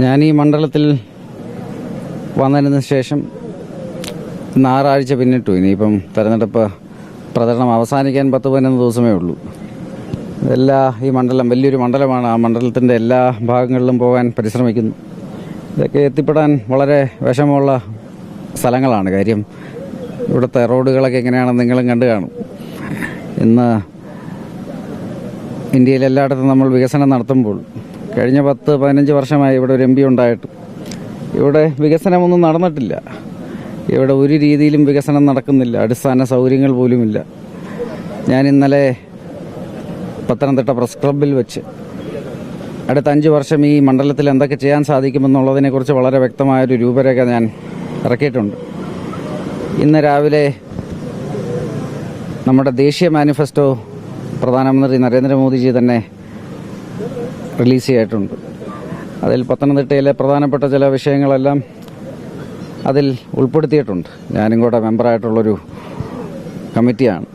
ഞാൻ ഈ മണ്ഡലത്തിൽ വന്നതിന് ശേഷം ഇന്ന് 6 ആഴ്ച പിന്നിട്ടു. ഇനിയിപ്പം തെരഞ്ഞെടുപ്പ് പ്രചരണം അവസാനിക്കാൻ 10-15 ദിവസമേ ഉള്ളൂ. ഈ മണ്ഡലം വലിയൊരു മണ്ഡലമാണ്. ആ മണ്ഡലത്തിൻ്റെ എല്ലാ ഭാഗങ്ങളിലും പോകാൻ പരിശ്രമിക്കുന്നു. ഇതൊക്കെ എത്തിപ്പെടാൻ വളരെ വിഷമമുള്ള സ്ഥലങ്ങളാണ്. കാര്യം ഇവിടുത്തെ റോഡുകളൊക്കെ എങ്ങനെയാണെന്ന് നിങ്ങളും കണ്ടു കാണും. ഇന്ന് ഇന്ത്യയിൽ എല്ലായിടത്തും നമ്മൾ വികസനം നടത്തുമ്പോൾ കഴിഞ്ഞ 10-15 വർഷമായി ഇവിടെ ഒരു MP ഉണ്ടായിട്ട് ഇവിടെ വികസനമൊന്നും നടന്നിട്ടില്ല. ഇവിടെ ഒരു രീതിയിലും വികസനം നടക്കുന്നില്ല. അടിസ്ഥാന സൗകര്യങ്ങൾ പോലുമില്ല. ഞാൻ ഇന്നലെ പത്തനംതിട്ട പ്രസ് ക്ലബ്ബിൽ വെച്ച് അടുത്ത 5 വർഷം ഈ മണ്ഡലത്തിൽ എന്തൊക്കെ ചെയ്യാൻ സാധിക്കുമെന്നുള്ളതിനെക്കുറിച്ച് വളരെ വ്യക്തമായൊരു രൂപരേഖ ഞാൻ ഇറക്കിയിട്ടുണ്ട്. ഇന്ന് രാവിലെ നമ്മുടെ ദേശീയ മാനിഫെസ്റ്റോ പ്രധാനമന്ത്രി നരേന്ദ്രമോദിജി തന്നെ റിലീസ് ചെയ്തിട്ടുണ്ട്. അതിൽ പത്തനംതിട്ടയിലെ പ്രധാനപ്പെട്ട ചില വിഷയങ്ങളെല്ലാം അതിൽ ഉൾപ്പെടുത്തിയിട്ടുണ്ട്. ഞാനും കൂടെ മെമ്പറായിട്ടുള്ളൊരു കമ്മിറ്റിയാണ്.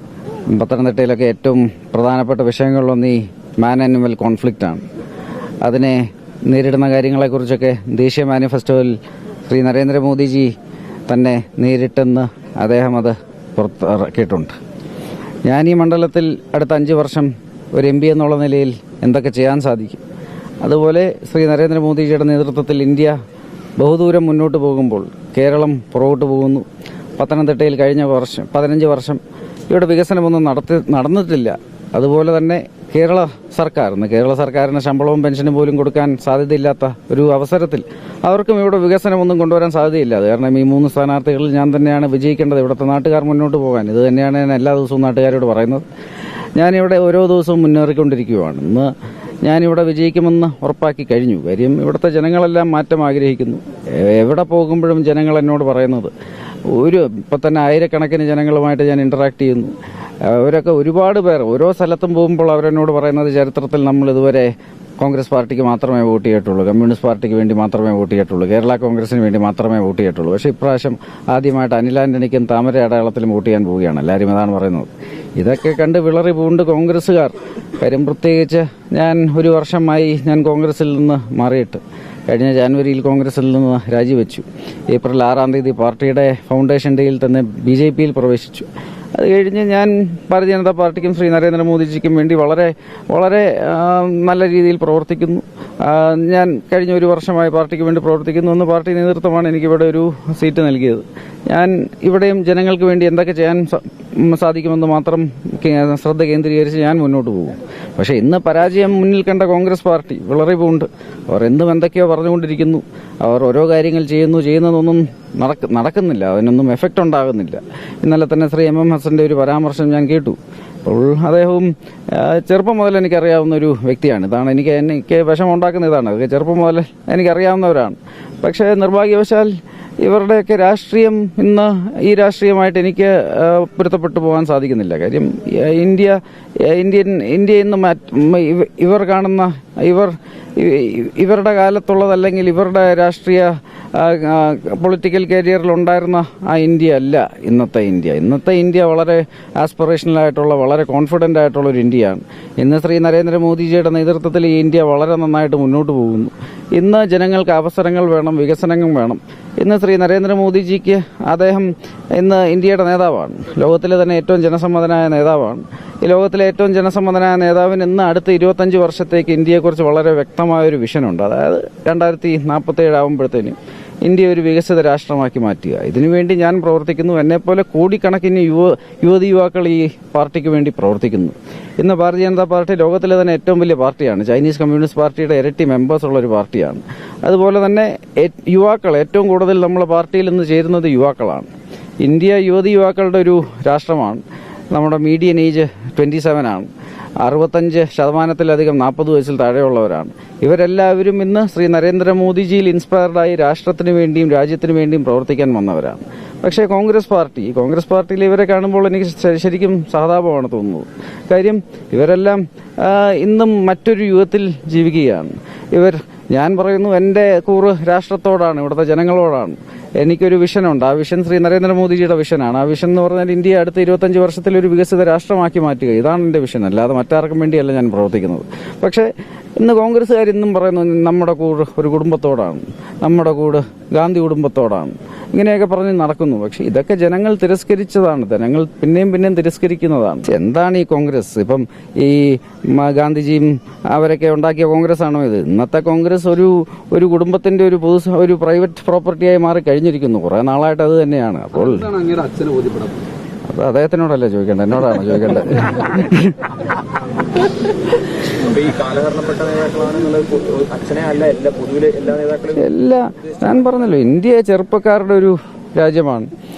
പത്തനംതിട്ടയിലൊക്കെ ഏറ്റവും പ്രധാനപ്പെട്ട വിഷയങ്ങളിലൊന്ന് ഈ മാൻ ആനിമൽ കോൺഫ്ലിക്റ്റാണ്. അതിനെ നേരിടുന്ന കാര്യങ്ങളെക്കുറിച്ചൊക്കെ ദേശീയ മാനിഫെസ്റ്റോയിൽ ശ്രീ നരേന്ദ്രമോദിജി തന്നെ നേരിട്ടെന്ന് അദ്ദേഹം അത് പുറത്തിറക്കിയിട്ടുണ്ട്. ഞാൻ ഈ മണ്ഡലത്തിൽ അടുത്ത 5 വർഷം ഒരു MP എന്നുള്ള നിലയിൽ എന്തൊക്കെ ചെയ്യാൻ സാധിക്കും, അതുപോലെ ശ്രീ നരേന്ദ്രമോദിജിയുടെ നേതൃത്വത്തിൽ ഇന്ത്യ ബഹുദൂരം മുന്നോട്ട് പോകുമ്പോൾ കേരളം പുറകോട്ട് പോകുന്നു. പത്തനംതിട്ടയിൽ കഴിഞ്ഞ 15 വർഷം ഇവിടെ വികസനമൊന്നും നടന്നിട്ടില്ല. അതുപോലെ തന്നെ കേരള സർക്കാരിന് ശമ്പളവും പെൻഷനും പോലും കൊടുക്കാൻ സാധ്യതയില്ലാത്ത ഒരു അവസരത്തിൽ അവർക്കും ഇവിടെ വികസനമൊന്നും കൊണ്ടുവരാൻ സാധ്യതയില്ല. കാരണം ഈ 3 സ്ഥാനാർത്ഥികളിൽ ഞാൻ തന്നെയാണ് വിജയിക്കേണ്ടത്. ഇവിടുത്തെ നാട്ടുകാർ മുന്നോട്ട് പോകാൻ ഇത് തന്നെയാണ് ഞാൻ എല്ലാ ദിവസവും നാട്ടുകാരോട് പറയുന്നത്. ഞാനിവിടെ ഓരോ ദിവസവും മുന്നേറിക്കൊണ്ടിരിക്കുകയാണ്. ഇന്ന് ഞാനിവിടെ വിജയിക്കുമെന്ന് ഉറപ്പാക്കി കഴിഞ്ഞു. കാര്യം ഇവിടുത്തെ ജനങ്ങളെല്ലാം മാറ്റം ആഗ്രഹിക്കുന്നു. എവിടെ പോകുമ്പോഴും ജനങ്ങൾ എന്നോട് പറയുന്നത് ഇപ്പം തന്നെ ആയിരക്കണക്കിന് ജനങ്ങളുമായിട്ട് ഞാൻ ഇൻറ്ററാക്ട് ചെയ്യുന്നു. അവരൊക്കെ ഒരുപാട് പേർ ഓരോ സ്ഥലത്തും പോകുമ്പോൾ അവരെന്നോട് പറയുന്നത് ചരിത്രത്തിൽ നമ്മൾ ഇതുവരെ കോൺഗ്രസ് പാർട്ടിക്ക് മാത്രമേ വോട്ട് ചെയ്തിട്ടുള്ളൂ, കമ്മ്യൂണിസ്റ്റ് പാർട്ടിക്ക് വേണ്ടി മാത്രമേ വോട്ട് ചെയ്തിട്ടുള്ളൂ, കേരള കോൺഗ്രസിന് വേണ്ടി മാത്രമേ വോട്ട് ചെയ്തിട്ടുള്ളൂ. പക്ഷേ ഇപ്രാവശ്യം ആദ്യമായിട്ട് അനിൽ ആന്റണിക്കും താമര അടയാളത്തിലും വോട്ട് ചെയ്യാൻ പോവുകയാണ്. എല്ലാവരും അതാണ് പറയുന്നത്. ഇതൊക്കെ കണ്ട് വിളറി പൂണ്ട് കോൺഗ്രസ്സുകാർ, കാര്യം പ്രത്യേകിച്ച് ഞാൻ 1 വർഷമായി ഞാൻ കോൺഗ്രസിൽ നിന്ന് മാറിയിട്ട് കഴിഞ്ഞ ജാനുവരിയിൽ കോൺഗ്രസിൽ നിന്ന് രാജിവെച്ചു. ഏപ്രിൽ 6 തീയതി പാർട്ടിയുടെ ഫൗണ്ടേഷൻ ഡേയിൽ തന്നെ BJPയിൽ പ്രവേശിച്ചു. അത് കഴിഞ്ഞ് ഞാൻ ഭാരതീയ ജനതാ പാർട്ടിക്കും ശ്രീ നരേന്ദ്രമോദിജിക്കും വേണ്ടി വളരെ വളരെ നല്ല രീതിയിൽ പ്രവർത്തിക്കുന്നു. ഞാൻ കഴിഞ്ഞ 1 വർഷമായി പാർട്ടിക്ക് വേണ്ടി പ്രവർത്തിക്കുന്നു. എന്ന് പാർട്ടി നേതൃത്വമാണ് എനിക്കിവിടെ ഒരു സീറ്റ് നൽകിയത്. ഞാൻ ഇവിടെയും ജനങ്ങൾക്ക് വേണ്ടി എന്തൊക്കെ ചെയ്യാൻ സാധിക്കുമെന്ന് മാത്രം ശ്രദ്ധ കേന്ദ്രീകരിച്ച് ഞാൻ മുന്നോട്ട് പോകും. പക്ഷേ ഇന്ന് പരാജയം മുന്നിൽ കണ്ട കോൺഗ്രസ് പാർട്ടി വിളറി പൂണ്ട് അവർ എന്തൊക്കെയോ പറഞ്ഞുകൊണ്ടിരിക്കുന്നു. അവർ ഓരോ കാര്യങ്ങൾ ചെയ്യുന്നതൊന്നും നടക്കുന്നില്ല, അതിനൊന്നും എഫക്റ്റ് ഉണ്ടാകുന്നില്ല. ഇന്നലെ തന്നെ ശ്രീ MM ഹസന്റെ ഒരു പരാമർശം ഞാൻ കേട്ടു. അപ്പോൾ അദ്ദേഹവും ചെറുപ്പം മുതൽ എനിക്കറിയാവുന്ന ഒരു വ്യക്തിയാണ്. എനിക്ക് വിഷമമുണ്ടാക്കുന്ന ഇതാണ്. അതൊക്കെ ചെറുപ്പം മുതൽ എനിക്കറിയാവുന്നവരാണ്. പക്ഷേ നിർഭാഗ്യവശാൽ ഇവരുടെയൊക്കെ രാഷ്ട്രീയം ഇന്ന് ഈ രാഷ്ട്രീയമായിട്ട് എനിക്ക് പൊരുത്തപ്പെട്ടു പോകാൻ സാധിക്കുന്നില്ല. കാര്യം ഇന്ത്യ ഇന്ന് ഇവർ കാണുന്ന ഇവരുടെ കാലത്തുള്ളതല്ലെങ്കിൽ ഇവരുടെ രാഷ്ട്രീയ പൊളിറ്റിക്കൽ കരിയറിലുണ്ടായിരുന്ന ആ ഇന്ത്യ അല്ല ഇന്നത്തെ ഇന്ത്യ. ഇന്നത്തെ ഇന്ത്യ വളരെ ആസ്പിറേഷണലായിട്ടുള്ള, വളരെ കോൺഫിഡൻ്റ് ആയിട്ടുള്ള ഒരു ഇന്ത്യയാണ്. ഇന്ന് ശ്രീ നരേന്ദ്രമോദിജിയുടെ നേതൃത്വത്തിൽ ഈ ഇന്ത്യ വളരെ നന്നായിട്ട് മുന്നോട്ട് പോകുന്നു. ഇന്ന് ജനങ്ങൾക്ക് അവസരങ്ങൾ വേണം, വികസനങ്ങൾ വേണം. ഇന്ന് ശ്രീ നരേന്ദ്രമോദിജിക്ക് അദ്ദേഹം ഇന്ന് ഇന്ത്യയുടെ നേതാവാണ്. ലോകത്തിലെ തന്നെ ഏറ്റവും ജനസമ്മതനായ നേതാവാണ്. ഈ ലോകത്തിലെ ഏറ്റവും ജനസമ്മതനായ നേതാവിന് ഇന്ന് അടുത്ത 25 വർഷത്തേക്ക് ഇന്ത്യയെക്കുറിച്ച് വളരെ വ്യക്തമായൊരു വിഷനുണ്ട്. അതായത് 2047 ആകുമ്പോഴത്തേനും ഇന്ത്യ ഒരു വികസിത രാഷ്ട്രമാക്കി മാറ്റുക. ഇതിനുവേണ്ടി ഞാൻ പ്രവർത്തിക്കുന്നു. എന്നെപ്പോലെ കോടിക്കണക്കിന് യുവാക്കൾ ഈ പാർട്ടിക്ക് വേണ്ടി പ്രവർത്തിക്കുന്നു. ഇന്ന് ഭാരതീയ ജനതാ പാർട്ടി ലോകത്തിലെ തന്നെ ഏറ്റവും വലിയ പാർട്ടിയാണ്. ചൈനീസ് കമ്മ്യൂണിസ്റ്റ് പാർട്ടിയുടെ ഇരട്ടി മെമ്പേഴ്സ് ഉള്ള ഒരു പാർട്ടിയാണ്. അതുപോലെ തന്നെ യുവാക്കൾ ഏറ്റവും കൂടുതൽ നമ്മളെ പാർട്ടിയിൽ നിന്ന് ചേരുന്നത് യുവാക്കളാണ്. ഇന്ത്യ യുവാക്കളുടെ ഒരു രാഷ്ട്രമാണ്. നമ്മുടെ മീഡിയൻ ഏജ് 27 ആണ്. 65% 40 വയസ്സിൽ താഴെയുള്ളവരാണ്. ഇവരെല്ലാവരും ഇന്ന് ശ്രീ നരേന്ദ്രമോദിജിയിൽ ഇൻസ്പയർഡായി രാഷ്ട്രത്തിന് വേണ്ടിയും രാജ്യത്തിന് വേണ്ടിയും പ്രവർത്തിക്കാൻ വന്നവരാണ്. പക്ഷേ കോൺഗ്രസ് പാർട്ടിയിൽ ഇവരെ കാണുമ്പോൾ എനിക്ക് ശരിക്കും സഹതാപമാണ് തോന്നുന്നത്. കാര്യം ഇവരെല്ലാം ഇന്നും മറ്റൊരു യുഗത്തിൽ ജീവിക്കുകയാണ്. ഞാൻ പറയുന്നു, എൻ്റെ കൂറ് രാഷ്ട്രത്തോടാണ്, ഇവിടുത്തെ ജനങ്ങളോടാണ്. എനിക്കൊരു വിഷനുണ്ട്. ആ വിഷൻ ശ്രീ നരേന്ദ്രമോദിജിയുടെ വിഷനാണ്. ആ വിഷൻ എന്ന് പറഞ്ഞാൽ ഇന്ത്യയെ അടുത്ത 25 വർഷത്തിൽ ഒരു വികസിത രാഷ്ട്രമാക്കി മാറ്റുക. ഇതാണ് എൻ്റെ വിഷൻ. അല്ലാതെ മറ്റാർക്കും വേണ്ടിയല്ല ഞാൻ പ്രവർത്തിക്കുന്നത്. പക്ഷേ ഇന്ന് കോൺഗ്രസ്സുകാർ ഇന്നും പറയുന്നു നമ്മുടെ കൂടെ ഒരു കുടുംബത്തോടാണ്, നമ്മുടെ കൂടെ ഗാന്ധി കുടുംബത്തോടാണ്, ഇങ്ങനെയൊക്കെ പറഞ്ഞ് നടക്കുന്നു. പക്ഷെ ഇതൊക്കെ ജനങ്ങൾ തിരസ്കരിച്ചതാണ്, ജനങ്ങൾ പിന്നെയും തിരസ്കരിക്കുന്നതാണ്. എന്താണ് ഈ കോൺഗ്രസ്? ഇപ്പം ഈ ഗാന്ധിജിയും അവരൊക്കെ ഉണ്ടാക്കിയ കോൺഗ്രസ് ആണോ ഇത്? ഇന്നത്തെ കോൺഗ്രസ് ഒരു കുടുംബത്തിന്റെ ഒരു പ്രൈവറ്റ് പ്രോപ്പർട്ടിയായി മാറി കഴിഞ്ഞിരിക്കുന്നു. കുറെ നാളായിട്ട് അത് തന്നെയാണ്. അപ്പോൾ അത് അദ്ദേഹത്തിനോടല്ലേ ചോദിക്കേണ്ടത്, എന്നോടാണോ ചോദിക്കേണ്ടത്? ഞാൻ പറഞ്ഞല്ലോ, ഇന്ത്യ ചെറുപ്പക്കാരുടെ ഒരു രാജ്യമാണ്.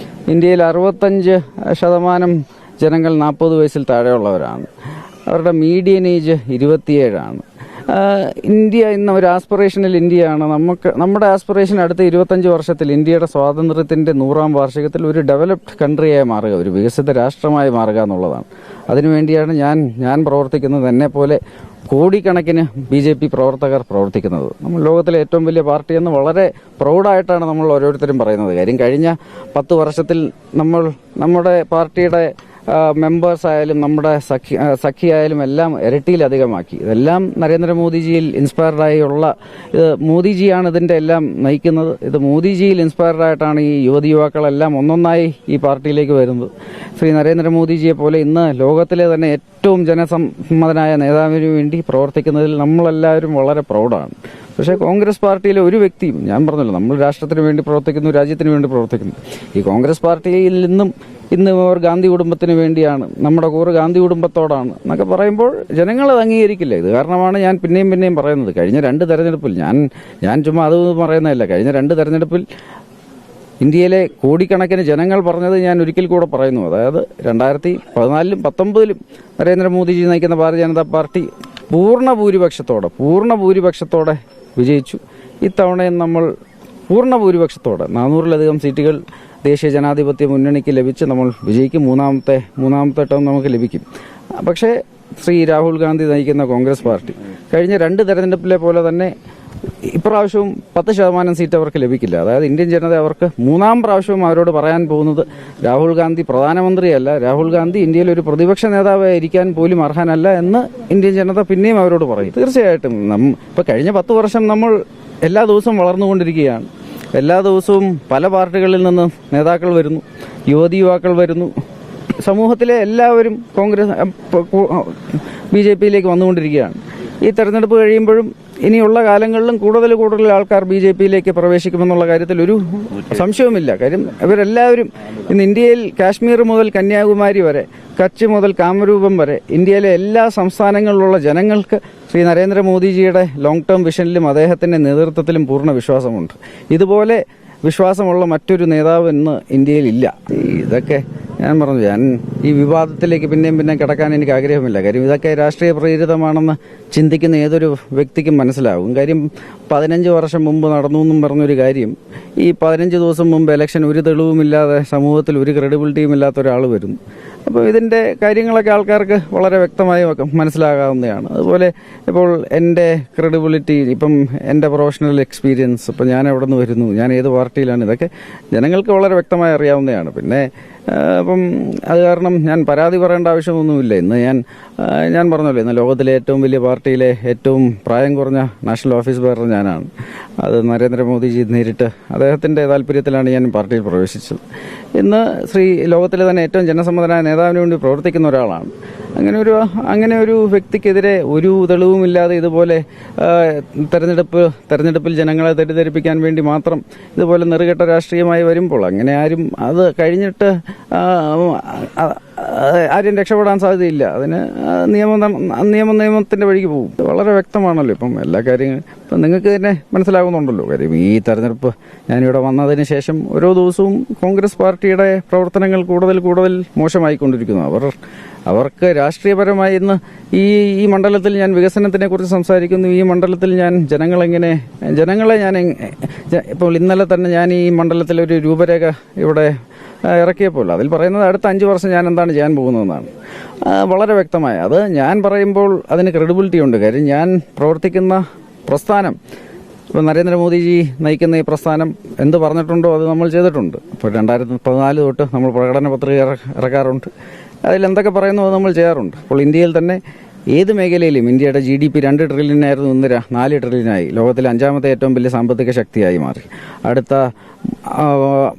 ഇന്ത്യയിൽ 65% ജനങ്ങൾ 40 വയസ്സിൽ താഴെയുള്ളവരാണ്. അവരുടെ മീഡിയൻ ഏജ് 27 ഇന്ത്യ ഇന്ന് ഒരു ആസ്പിറേഷണൽ ഇന്ത്യയാണ്. നമ്മുടെ ആസ്പിറേഷൻ അടുത്ത 25 വർഷത്തിൽ ഇന്ത്യയുടെ സ്വാതന്ത്ര്യത്തിന്റെ 100ാം വാർഷികത്തിൽ ഒരു ഡെവലപ്ഡ് കൺട്രിയായി മാറുക, ഒരു വികസിത രാഷ്ട്രമായി മാറുക എന്നുള്ളതാണ്. അതിനുവേണ്ടിയാണ് ഞാൻ പ്രവർത്തിക്കുന്നത്. എന്നെ പോലെ കോടിക്കണക്കിന് BJP പ്രവർത്തകർ പ്രവർത്തിക്കുന്നത്. നമ്മൾ ലോകത്തിലെ ഏറ്റവും വലിയ പാർട്ടിയെന്ന് വളരെ പ്രൗഡായിട്ടാണ് നമ്മൾ ഓരോരുത്തരും പറയുന്നത്. കാര്യം കഴിഞ്ഞ 10 വർഷത്തിൽ നമ്മുടെ പാർട്ടിയുടെ മെമ്പേഴ്സ് ആയാലും നമ്മുടെ സഖിയായാലും എല്ലാം ഇരട്ടിയിലധികമാക്കി. ഇതെല്ലാം നരേന്ദ്രമോദിജിയിൽ ഇൻസ്പയർഡായുള്ള, ഇത് മോദിജിയാണ് ഇതിന്റെ എല്ലാം നയിക്കുന്നത്. ഇത് മോദിജിയിൽ ഇൻസ്പയർഡായിട്ടാണ് ഈ യുവാക്കളെല്ലാം ഒന്നൊന്നായി ഈ പാർട്ടിയിലേക്ക് വരുന്നത്. ശ്രീ നരേന്ദ്രമോദിജിയെ പോലെ ഇന്ന് ലോകത്തിലെ തന്നെ ഏറ്റവും ജനസമ്മതനായ നേതാവിന് വേണ്ടി പ്രവർത്തിക്കുന്നതിൽ നമ്മളെല്ലാവരും വളരെ പ്രൗഡാണ്. പക്ഷേ കോൺഗ്രസ് പാർട്ടിയിലെ ഒരു വ്യക്തിയും, ഞാൻ പറഞ്ഞല്ലോ, നമ്മൾ രാഷ്ട്രത്തിന് വേണ്ടി പ്രവർത്തിക്കുന്നു, രാജ്യത്തിന് വേണ്ടി പ്രവർത്തിക്കുന്നു. ഈ കോൺഗ്രസ് പാർട്ടിയിൽ ഇന്ന് അവർ ഗാന്ധി കുടുംബത്തിന് വേണ്ടിയാണ്, നമ്മുടെ കൂറ് ഗാന്ധി കുടുംബത്തോടാണ് എന്നൊക്കെ പറയുമ്പോൾ ജനങ്ങൾ അത് അംഗീകരിക്കില്ല. ഇത് കാരണമാണ് ഞാൻ പിന്നെയും പറയുന്നത്. കഴിഞ്ഞ 2 തെരഞ്ഞെടുപ്പിൽ ഞാൻ ചുമ്മാ അത് പറയുന്നതല്ല, കഴിഞ്ഞ 2 തെരഞ്ഞെടുപ്പിൽ ഇന്ത്യയിലെ കോടിക്കണക്കിന് ജനങ്ങൾ പറഞ്ഞത് ഞാൻ ഒരിക്കൽ കൂടെ പറയുന്നു. അതായത് 2014-ലും 2019-ലും നരേന്ദ്രമോദിജി നയിക്കുന്ന ഭാരതീയ ജനതാ പാർട്ടി പൂർണ്ണ ഭൂരിപക്ഷത്തോടെ വിജയിച്ചു. ഇത്തവണയും നമ്മൾ പൂർണ്ണ ഭൂരിപക്ഷത്തോടെ 400-ലധികം സീറ്റുകൾ ദേശീയ ജനാധിപത്യ മുന്നണിക്ക് ലഭിച്ച് നമ്മൾ വിജയിക്കും. മൂന്നാമത്തെ ടേം നമുക്ക് ലഭിക്കും. പക്ഷേ ശ്രീ രാഹുൽ ഗാന്ധി നയിക്കുന്ന കോൺഗ്രസ് പാർട്ടി കഴിഞ്ഞ 2 തെരഞ്ഞെടുപ്പിലെ പോലെ തന്നെ ഇപ്രാവശ്യവും 10% സീറ്റ് അവർക്ക് ലഭിക്കില്ല. അതായത് ഇന്ത്യൻ ജനത അവർക്ക് 3ാം പ്രാവശ്യവും അവരോട് പറയാൻ പോകുന്നത് രാഹുൽ ഗാന്ധി പ്രധാനമന്ത്രിയല്ല, രാഹുൽ ഗാന്ധി ഇന്ത്യയിൽ ഒരു പ്രതിപക്ഷ നേതാവായിരിക്കാൻ പോലും അർഹനല്ല എന്ന് ഇന്ത്യൻ ജനത പിന്നെയും അവരോട് പറയും. തീർച്ചയായിട്ടും ഇപ്പൊ കഴിഞ്ഞ 10 വർഷം നമ്മൾ എല്ലാ ദിവസവും വളർന്നുകൊണ്ടിരിക്കുകയാണ്. എല്ലാ ദിവസവും പല പാർട്ടികളിൽ നിന്ന് നേതാക്കൾ വരുന്നു, യുവാക്കൾ വരുന്നു. സമൂഹത്തിലെ എല്ലാവരും BJPയിലേക്ക് വന്നുകൊണ്ടിരിക്കുകയാണ്. ഈ തെരഞ്ഞെടുപ്പ് കഴിയുമ്പോഴും ഇനിയുള്ള കാലങ്ങളിലും കൂടുതൽ ആൾക്കാർ BJPയിലേക്ക് പ്രവേശിക്കുമെന്നുള്ള കാര്യത്തിൽ ഒരു സംശയവുമില്ല. കാര്യം ഇവരെല്ലാവരും ഇന്ന് ഇന്ത്യയിൽ കാശ്മീർ മുതൽ കന്യാകുമാരി വരെ, കച്ച് മുതൽ കാമരൂപം വരെ ഇന്ത്യയിലെ എല്ലാ സംസ്ഥാനങ്ങളിലുള്ള ജനങ്ങൾക്ക് ശ്രീ നരേന്ദ്രമോദിജിയുടെ ലോങ് ടേം വിഷനിലും അദ്ദേഹത്തിന്റെ നേതൃത്വത്തിലും പൂർണ്ണ വിശ്വാസമുണ്ട്. ഇതുപോലെ വിശ്വാസമുള്ള മറ്റൊരു നേതാവ് ഇന്ന് ഇന്ത്യയിലില്ല. ഇതൊക്കെ ഞാൻ പറഞ്ഞു, ഞാൻ ഈ വിവാദത്തിലേക്ക് പിന്നെയും കിടക്കാൻ എനിക്ക് ആഗ്രഹമില്ല. കാര്യം ഇതൊക്കെ രാഷ്ട്രീയ പ്രേരിതമാണെന്ന് ചിന്തിക്കുന്ന ഏതൊരു വ്യക്തിക്കും മനസ്സിലാവും. കാര്യം 15 വർഷം മുമ്പ് നടന്നു എന്നും പറഞ്ഞൊരു കാര്യം ഈ 15 ദിവസം മുമ്പ് ഇലക്ഷൻ ഒരു തെളിവുമില്ലാതെ സമൂഹത്തിൽ ഒരു ക്രെഡിബിലിറ്റിയും ഇല്ലാത്ത ഒരാൾ വരുന്നു. അപ്പോൾ ഇതിന്റെ കാര്യങ്ങളൊക്കെ ആൾക്കാർക്ക് വളരെ വ്യക്തമായി മനസ്സിലാകാവുന്നതാണ്. അതുപോലെ ഇപ്പോൾ എൻ്റെ ക്രെഡിബിലിറ്റി, ഇപ്പം എൻ്റെ പ്രൊഫഷണൽ എക്സ്പീരിയൻസ്, ഇപ്പം ഞാൻ എവിടെ നിന്ന് വരുന്നു, ഞാൻ ഏത് പാർട്ടിയിലാണ്, ഇതൊക്കെ ജനങ്ങൾക്ക് വളരെ വ്യക്തമായി അറിയാവുന്നതാണ്. പിന്നെ അപ്പം അത് കാരണം ഞാൻ പരാതി പറയേണ്ട ആവശ്യമൊന്നുമില്ല. ഇന്ന് ഞാൻ പറഞ്ഞല്ലോ, ഇന്ന് ലോകത്തിലെ ഏറ്റവും വലിയ പാർട്ടിയിലെ ഏറ്റവും പ്രായം കുറഞ്ഞ നാഷണൽ ഓഫീസ് ബെയറർ ഞാനാണ്. അത് നരേന്ദ്രമോദിജി നേരിട്ട് അദ്ദേഹത്തിൻ്റെ താല്പര്യത്തിലാണ് ഞാൻ പാർട്ടിയിൽ പ്രവേശിച്ചത്. ഇന്ന് ലോകത്തിലെ തന്നെ ഏറ്റവും ജനസമ്മതനായ നേതാവിന് വേണ്ടി പ്രവർത്തിക്കുന്ന ഒരാളാണ്. അങ്ങനെ ഒരു വ്യക്തിക്കെതിരെ ഒരു തെളിവുമില്ലാതെ ഇതുപോലെ തെരഞ്ഞെടുപ്പിൽ ജനങ്ങളെ തെറ്റിദ്ധരിപ്പിക്കാൻ വേണ്ടി മാത്രം ഇതുപോലെ നെറുകെട്ട രാഷ്ട്രീയമായി വരുമ്പോൾ അങ്ങനെ ആരും അത് കഴിഞ്ഞിട്ട് ആരും രക്ഷപ്പെടാൻ സാധ്യതയില്ല. അതിന് നിയമത്തിന്റെ വഴിക്ക് പോകും. വളരെ വ്യക്തമാണല്ലോ ഇപ്പം എല്ലാ കാര്യങ്ങളും. ഇപ്പം നിങ്ങൾക്ക് തന്നെ മനസ്സിലാകുന്നുണ്ടല്ലോ. കാര്യം ഈ തെരഞ്ഞെടുപ്പ് ഞാനിവിടെ വന്നതിന് ശേഷം ഓരോ ദിവസവും കോൺഗ്രസ് പാർട്ടിയുടെ പ്രവർത്തനങ്ങൾ കൂടുതൽ മോശമായിക്കൊണ്ടിരിക്കുന്നു. അവർക്ക് രാഷ്ട്രീയപരമായി ഇന്ന് ഈ മണ്ഡലത്തിൽ ഞാൻ വികസനത്തിനെ കുറിച്ച് സംസാരിക്കുന്നു. ഈ മണ്ഡലത്തിൽ ഞാൻ ജനങ്ങളെ ഇപ്പോൾ ഇന്നലെ തന്നെ ഞാൻ ഈ മണ്ഡലത്തിൽ ഒരു രൂപരേഖ ഇവിടെ ഇറക്കിയപ്പോൾ അതിൽ പറയുന്നത് അടുത്ത 5 വർഷം ഞാൻ എന്താണ് ചെയ്യാൻ പോകുന്നതെന്നാണ്. വളരെ വ്യക്തമായ അത് ഞാൻ പറയുമ്പോൾ അതിന് ക്രെഡിബിലിറ്റി ഉണ്ട്. കാര്യം ഞാൻ പ്രവർത്തിക്കുന്ന പ്രസ്ഥാനം, ഇപ്പോൾ നരേന്ദ്രമോദിജി നയിക്കുന്ന ഈ പ്രസ്ഥാനം എന്ത് പറഞ്ഞിട്ടുണ്ടോ അത് നമ്മൾ ചെയ്തിട്ടുണ്ട്. ഇപ്പോൾ 2014 തൊട്ട് നമ്മൾ പ്രകടന പത്രിക ഇറക്കാറുണ്ട്. അതിൽ എന്തൊക്കെ പറയുന്നു അത് നമ്മൾ ചെയ്യാറുണ്ട്. അപ്പോൾ ഇന്ത്യയിൽ തന്നെ ഏത് മേഖലയിലും ഇന്ത്യയുടെ GDP 2 ട്രില്യനായിരുന്നു, ഇന്ന് 4 ട്രില്യനായി. ലോകത്തിലെ 5ാമത്തെ ഏറ്റവും വലിയ സാമ്പത്തിക ശക്തിയായി മാറി.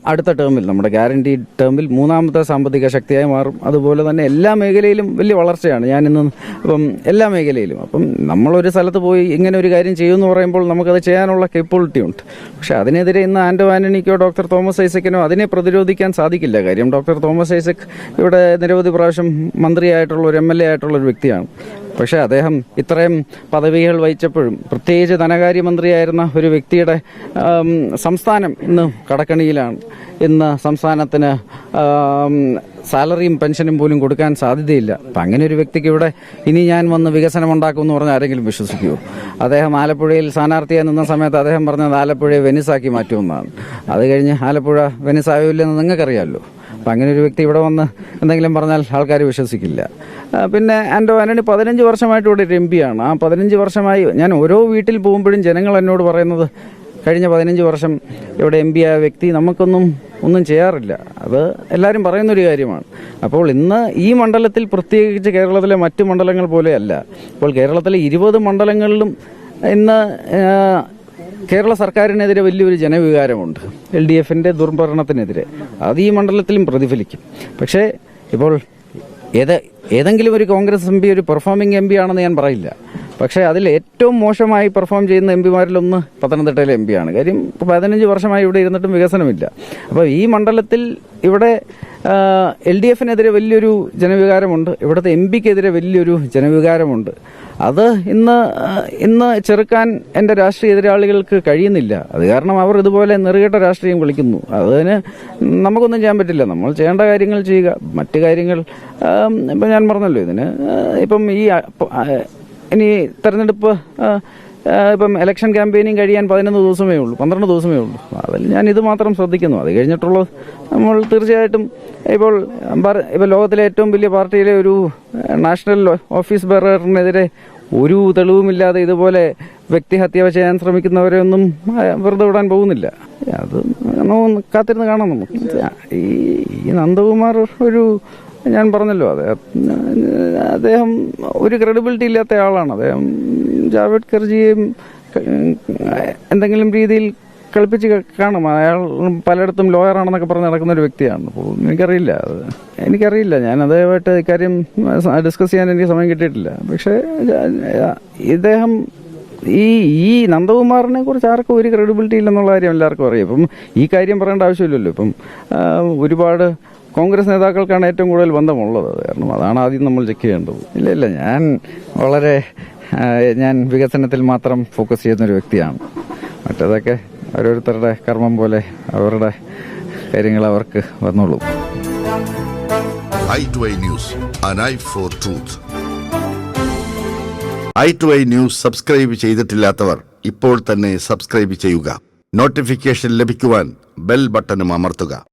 അടുത്ത ടേമിൽ, നമ്മുടെ ഗ്യാരണ്ടി ടേമിൽ 3ാമത്തെ സാമ്പത്തിക ശക്തിയായി മാറും. അതുപോലെ തന്നെ എല്ലാ മേഖലയിലും വലിയ വളർച്ചയാണ് ഇപ്പം എല്ലാ മേഖലയിലും. അപ്പം നമ്മളൊരു സ്ഥലത്ത് പോയി ഇങ്ങനെ ഒരു കാര്യം ചെയ്യുമെന്ന് പറയുമ്പോൾ നമുക്കത് ചെയ്യാനുള്ള കേപ്പബിലിറ്റി ഉണ്ട്. പക്ഷേ അതിനെതിരെ ഇന്ന് ആന്റോ ആന്റണിക്കോ ഡോക്ടർ തോമസ് ഐസക്കിനോ അതിനെ പ്രതിരോധിക്കാൻ സാധിക്കില്ല. കാര്യം ഡോക്ടർ തോമസ് ഐസക് ഇവിടെ നിരവധി പ്രാവശ്യം മന്ത്രിയായിട്ടുള്ള ഒരു MLA ആയിട്ടുള്ള ഒരു വ്യക്തിയാണ്. പക്ഷേ അദ്ദേഹം ഇത്രയും പദവികൾ വഹിച്ചപ്പോഴും, പ്രത്യേകിച്ച് ധനകാര്യമന്ത്രിയായിരുന്ന ഒരു വ്യക്തിയുടെ സംസ്ഥാനം ഇന്ന് കടക്കണിയിലാണ്. ഇന്ന് സംസ്ഥാനത്തിന് സാലറിയും പെൻഷനും പോലും കൊടുക്കാൻ സാധ്യതയില്ല. അപ്പം അങ്ങനെ ഒരു വ്യക്തിക്ക് ഇവിടെ ഇനി ഞാൻ വന്ന് വികസനം ഉണ്ടാക്കുമെന്ന് പറഞ്ഞാൽ ആരെങ്കിലും വിശ്വസിക്കുമോ? അദ്ദേഹം ആലപ്പുഴയിൽ സ്ഥാനാർത്ഥിയായി നിന്ന സമയത്ത് അദ്ദേഹം പറഞ്ഞത് ആലപ്പുഴയെ വെനിസാക്കി മാറ്റുമെന്നാണ്. അത് കഴിഞ്ഞ് ആലപ്പുഴ വെനിസായോ ഇല്ലെന്ന് നിങ്ങൾക്കറിയാമല്ലോ. അപ്പം അങ്ങനെ ഒരു വ്യക്തി ഇവിടെ വന്ന് എന്തെങ്കിലും പറഞ്ഞാൽ ആൾക്കാർ വിശ്വസിക്കില്ല. പിന്നെ ആന്റോ ആന്റണി 15 വർഷമായിട്ട് ഇവിടെ ഒരു MP ആണ്. ആ 15 വർഷമായി ഞാൻ ഓരോ വീട്ടിൽ പോകുമ്പോഴും ജനങ്ങൾ എന്നോട് പറയുന്നത്, കഴിഞ്ഞ 15 വർഷം ഇവിടെ MP ആയ വ്യക്തി ഒന്നും ചെയ്യാറില്ല. അത് എല്ലാവരും പറയുന്നൊരു കാര്യമാണ്. അപ്പോൾ ഇന്ന് ഈ മണ്ഡലത്തിൽ, പ്രത്യേകിച്ച് കേരളത്തിലെ മറ്റ് മണ്ഡലങ്ങൾ പോലെയല്ല, ഇപ്പോൾ കേരളത്തിലെ 20 മണ്ഡലങ്ങളിലും ഇന്ന് കേരള സർക്കാരിനെതിരെ വലിയൊരു ജനവികാരമുണ്ട്. LDFന്റെ ദുർഭരണത്തിനെതിരെ. അത് ഈ മണ്ഡലത്തിലും പ്രതിഫലിക്കും. പക്ഷേ ഇപ്പോൾ ഏതെങ്കിലും ഒരു കോൺഗ്രസ് MP ഒരു പെർഫോമിംഗ് MP ആണെന്ന് ഞാൻ പറയില്ല. പക്ഷേ അതിൽ ഏറ്റവും മോശമായി പെർഫോം ചെയ്യുന്ന MPമാരിലൊന്ന് പത്തനംതിട്ടയിലെ MP ആണ്. കാര്യം 15 വർഷമായി ഇവിടെ ഇരുന്നിട്ടും വികസനമില്ല. അപ്പോൾ ഈ മണ്ഡലത്തിൽ ഇവിടെ LDFനെതിരെ വലിയൊരു ജനവികാരമുണ്ട്. ഇവിടുത്തെ MPക്കെതിരെ വലിയൊരു ജനവികാരമുണ്ട്. അത് ഇന്ന് ചെറുക്കാൻ എൻ്റെ രാഷ്ട്രീയ എതിരാളികൾക്ക് കഴിയുന്നില്ല. അത് കാരണം അവർ ഇതുപോലെ നെറുകെട്ട രാഷ്ട്രീയം കളിക്കുന്നു. അതിന് നമുക്കൊന്നും ചെയ്യാൻ പറ്റില്ല. നമ്മൾ ചെയ്യേണ്ട കാര്യങ്ങൾ ചെയ്യുക. മറ്റു കാര്യങ്ങൾ ഇപ്പം ഞാൻ പറഞ്ഞല്ലോ, ഇപ്പം ഇനി തെരഞ്ഞെടുപ്പ്, ഇപ്പം ഇലക്ഷൻ ക്യാമ്പയിനിങ് കഴിയാൻ 11 ദിവസമേ ഉള്ളൂ, 12 ദിവസമേ ഉള്ളൂ. അതിൽ ഞാൻ ഇത് മാത്രം ശ്രദ്ധിക്കുന്നു. അത് കഴിഞ്ഞിട്ടുള്ളത് നമ്മൾ തീർച്ചയായിട്ടും ഇപ്പോൾ ലോകത്തിലെ ഏറ്റവും വലിയ പാർട്ടിയിലെ ഒരു നാഷണൽ ഓഫീസ് ബെയറിനെതിരെ ഒരു തെളിവുമില്ലാതെ ഇതുപോലെ വ്യക്തിഹത്യ ചെയ്യാൻ ശ്രമിക്കുന്നവരെ ഒന്നും വെറുതെ വിടാൻ പോകുന്നില്ല. അത് കാത്തിരുന്ന് കാണാം നമുക്ക്. ഈ നന്ദകുമാർ ഞാൻ പറഞ്ഞല്ലോ, അദ്ദേഹം ഒരു ക്രെഡിബിലിറ്റി ഇല്ലാത്ത ആളാണ്. അദ്ദേഹം ജാവേദ്കർജിയെയും എന്തെങ്കിലും രീതിയിൽ കളിപ്പിച്ച് കാണും. അയാൾ പലയിടത്തും ലോയറാണെന്നൊക്കെ പറഞ്ഞ് നടക്കുന്ന ഒരു വ്യക്തിയാണ്. അപ്പോൾ എനിക്കറിയില്ല. ഞാൻ അദ്ദേഹമായിട്ട് ഇക്കാര്യം ഡിസ്കസ് ചെയ്യാൻ എനിക്ക് സമയം കിട്ടിയിട്ടില്ല. പക്ഷേ ഇദ്ദേഹം ഈ നന്ദകുമാറിനെ കുറിച്ച് ആർക്കും ഒരു ക്രെഡിബിലിറ്റി ഇല്ലെന്നുള്ള കാര്യം എല്ലാവർക്കും അറിയാം. ഇപ്പം ഈ കാര്യം പറയേണ്ട ആവശ്യമില്ലല്ലോ. ഇപ്പം ഒരുപാട് കോൺഗ്രസ് നേതാക്കൾക്കാണ് ഏറ്റവും കൂടുതൽ ബന്ധമുള്ളത്. കാരണം അതാണ് ആദ്യം നമ്മൾ ചെക്ക് ചെയ്യേണ്ടത്. ഇല്ല, ഞാൻ വികസനത്തിൽ മാത്രം ഫോക്കസ് ചെയ്യുന്നൊരു വ്യക്തിയാണ്. മറ്റേതൊക്കെ ഓരോരുത്തരുടെ കർമ്മം പോലെ അവരുടെ കാര്യങ്ങൾ അവർക്ക് വന്നോളൂ. i2i News, an eye for truth. i2i News subscribe ചെയ്തിട്ടില്ലാത്തവർ ഇപ്പോൾ തന്നെ സബ്സ്ക്രൈബ് ചെയ്യുക. നോട്ടിഫിക്കേഷൻ ലഭിക്കുവാൻ ബെൽ ബട്ടണും അമർത്തുക.